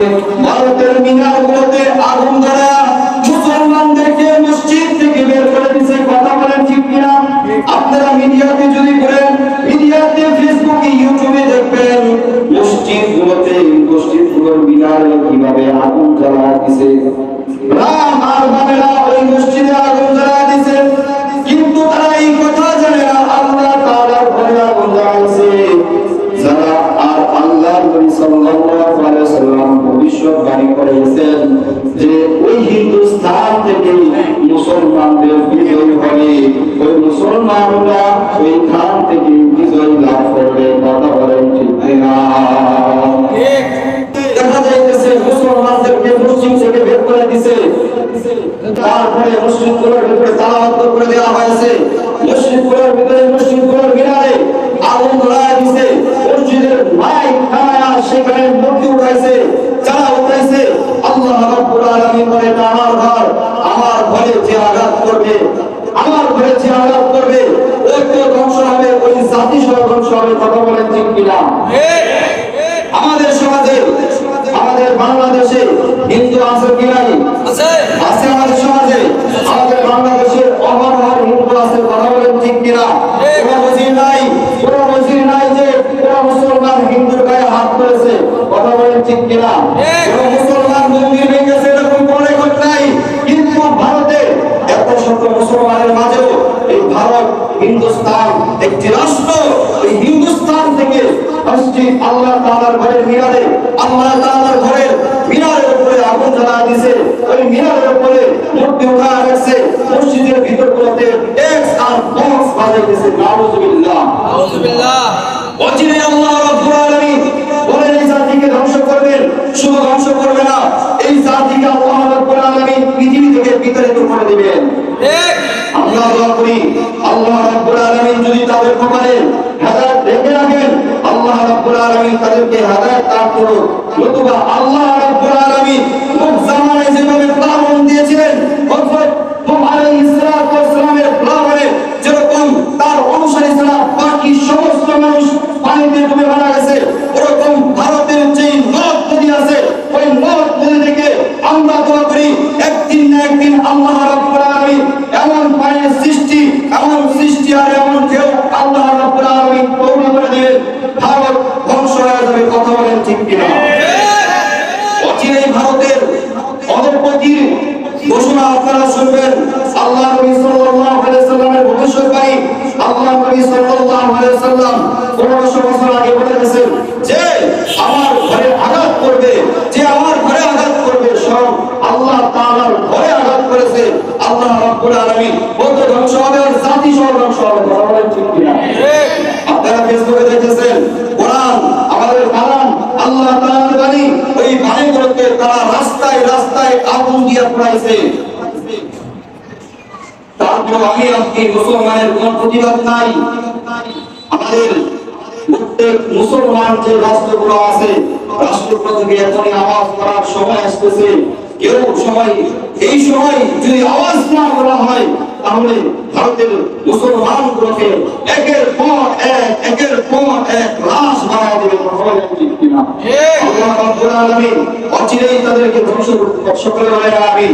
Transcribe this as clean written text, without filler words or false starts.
ভারতের মিনারগুলোতে আগুন ধরা মুসলমানদেরকে মসজিদ থেকে বের করে দিয়েছে। কথা বলেন ঠিক কিনা? আপনারা মিডিয়াতে যদি করেন, মিডিয়াতে ফেসবুকে ইউটিউবে দেখবেন মসজিদগুলোর মিনারে কিভাবে আগুন জ্বালা দিয়েছে। রাম আর বামেরা ওই মসজিদে আগুন জ্বালা দিয়েছে, কিন্তু তারা এই কথা জানে না আল্লাহ তাআলার ঘরে আগুন জ্বালাইছে। যারা আর আল্লাহর নবী সাল্লাল্লাহু আলাইহি ওয়াসাল্লাম ভবিষ্যৎবাণী করেছেন যে ওই হিন্দুস্তান থেকে মুসলমানদের বিজয় হবে, ওই মুসলমানরা ওইখান থেকে বিজয় লাভ করবে। কথা বলেন ঠিক না? দেখা যাইতেছে মুসলমানদেরকে মসজিদ থেকে বের করে দিয়েছে, তারপরে মসজিদগুলোর ভিতরে তালাবদ্ধ করে দেওয়া হয়েছে, মসজিদগুলোর মিনারে আগুন ধরায় দিয়েছে, মসজিদের মাইক নামায়া সেখানে মূর্তি উঠাইছে, যারা উঠাইছে আল্লাহ রাব্বুল আলামিন বলেন আমার ঘরে যে আঘাত করবে, আমার ঘরে যে আঘাত করবে ওই তো ধ্বংস হবে, ওই জাতি সহ ধ্বংস হবে। কথা বলেন ঠিক কিনা? আমাদের সমাজে, আমাদের বাংলাদেশে হিন্দু আছে কি নাই? আছে আমাদের সমাজে, আমাদের বাংলাদেশের অহরহ হিন্দু আছে। কথা বলেন ঠিক কিনা? কোনো মসজিদ নাই যে কোনো মুসলমান হিন্দুর গায়ে হাত করেছে। কথা বলেন ঠিক কিনা? কোনো মুসলমান মন্দির ভেঙেছে এরকম কোনো রেকর্ড নাই। কিন্তু ভারতে এত শত মুসলমানের মাঝেও এই ভারত হিন্দুস্তান একটি রাষ্ট্র, এই হিন্দুস্তান থেকে মসজিদ আল্লাহ তাআলার ঘরের মিনারে, আল্লাহ তাআলার ঘরের মিনারের উপরে আগুন জ্বালা দিয়েছে, ওই মিনারের উপরে মূর্তি উঠা রাখছে, মসজিদের ভিতরগুলোতে ডেস্ক আর বক্স বাজাইতেছে। নাউযুবিল্লাহ, নাউযুবিল্লাহ। অচিরে আল্লাহ রাব্বুল আলামিন বলেন এই জাতিকে ধ্বংস করবেন, শুধু ধ্বংস করবে না, এই জাতিকে আল্লাহ রাব্বুল আলামিন পৃথিবী থেকে বিতাড়িত করে দিবেন। ঠিক। আমরা দোয়া করি আল্লাহ রাব্বুল আলামিন যদি তাদের কপালে হেদায়েত রেখে রাখেন, আল্লাহ রাব্বুল আলামিন তাদেরকে হেদায়েত দান করুন। নতুবা আল্লাহ রাব্বুল আলামিন মুখ জামানায় যেভাবে প্লাবন দিয়েছিলেন, হযরত নূহ আলাইহিস সালামের প্লাবনে যেরকম তার অনুসারী ছাড়া বাকি সমস্ত মানুষ পানিতে ডুবে মারা গেছে, ওরকম ভারতের যে নদ নদী আছে ওই নদ নদী থেকে আমরা দোয়া করি একদিন না একদিন আল্লাহ রাব্বুল আলামিন এমন পানির সৃষ্টি, এমন সৃষ্টি আর এমন ঢেউ আল্লাহ রাব্বুল আলামিন করুণা করে দিবেন, ভারত ধ্বংস হয়ে যাবে। কথা বলেন ঠিক কিনা? অচিরেই ভারতের অধঃপতির ঘোষণা আপনারা শুনবেন। আল্লাহ নবী সাল্লাল্লাহু আলাইহি সাল্লামের ভবিষ্যৎবাণী, আল্লাহ নবী সাল্লাল্লাহু আলাইহি সাল্লাম 1500 বছর আগে বলে গেছেন যে আমার ঘরে আঘাত করবে, যে আমার ঘরে আঘাত করবে সব আল্লাহ তাআলার ঘরে আঘাত করেছে। আল্লাহ রাব্বুল আলামিন বলতে ধ্বংস হবে আর জাতি সহ ধ্বংস হবে। কথা বলেন ঠিক কিনা? আপনারা ফেসবুকে দেখেছেন কোরআন আমাদের বানান আল্লাহ তাআলার বাণী, ওই বাণীগুলোকে তারা রাস্তায় রাস্তায় আগুন দিয়ে পুড়াইছে। তারপর আমি আপনি মুসলমানের কোন প্রতিবাদ নাই। আমাদের প্রত্যেক মুসলমান যে রাষ্ট্রগুলো আছে, রাষ্ট্রগুলো থেকে এখনই আওয়াজ করার সময় আসতেছে। এই সময় যদি আওয়াজ না করা হয় তাহলে ভারতের মুসলমানগুলোকে একের পর এক লাশ বানায় দেবে। আল্লাহ রাব্বুল আলামিন অচিরেই তাদেরকে ধ্বংস করতে সকলে বলে আমিন।